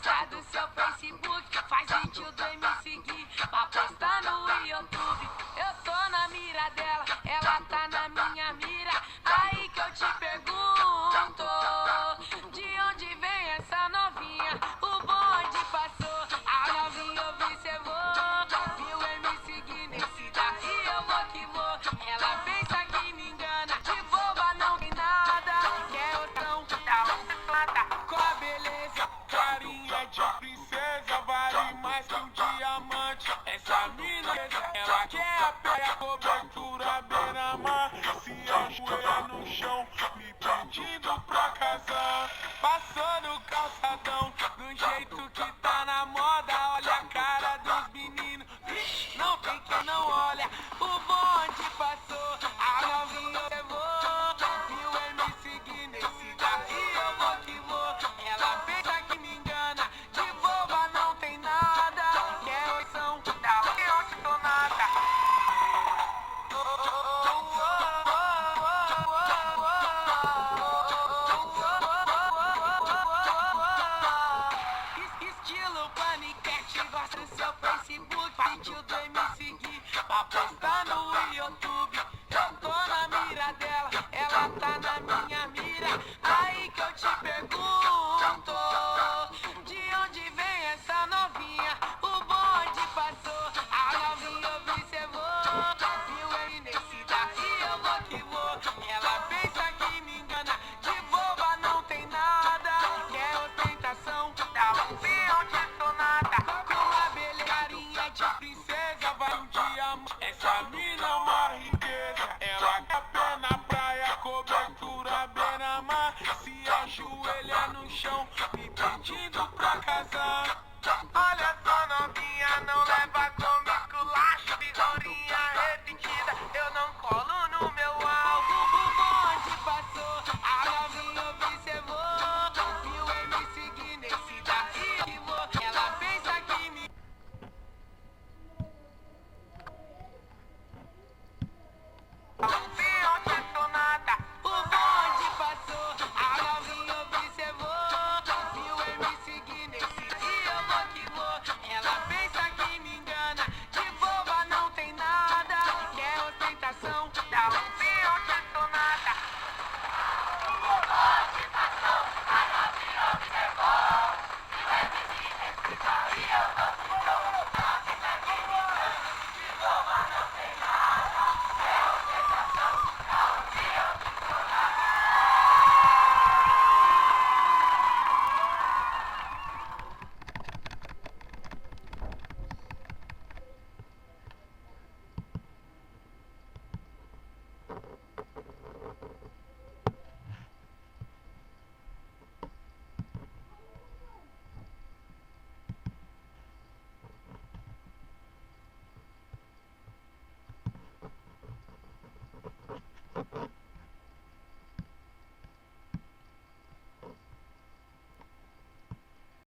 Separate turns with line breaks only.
gosta do seu Facebook, faz vídeo do me seguir pra postar no YouTube. Eu tô na mira dela, ela tá na minha mira. Aí que eu te pergunto, de onde vem essa novinha? O bonde passou, a novinha observou, viu eu me seguir nesse daí eu vou que vou. Ela pensa que me engana, de boba não tem nada, quer outrão, dá com a beleza,
Carinha de princesa, vale mais que um diamante. Essa mina, ela quer a praia, cobertura beira-mar. Se ajoelha no chão, me pedindo pra casar. Passou no calçadão, do jeito que tá na moda. Olha a cara dos meninos, vixe, não tem quem não olha. O bonde passou, a novinha levou, viu eu me seguir nesse daí eu vou que vou. Ela pensa que me engana, de boba não tem nada, quer opção, dá onde tô nada. Estilo paniquete, gosta do seu Facebook, vídeo do me seguir pra postar no YouTube. Eu tô na mira dela, ela tá na minha mira. Aí que eu te pergunto, de onde vem essa novinha? O bonde passou, a novinha observou, viu ele nesse daí eu vou que vou. Ela pensa que me engana, de boba não tem nada, quer ostentação, dá onde tô nada. Com uma beleza, carinha de princesa, vai um diamante. Essa mina é uma riqueza, ela quer pé na praia, cobertura beira-mar. Se ajoelha no chão, me pedindo pra casar.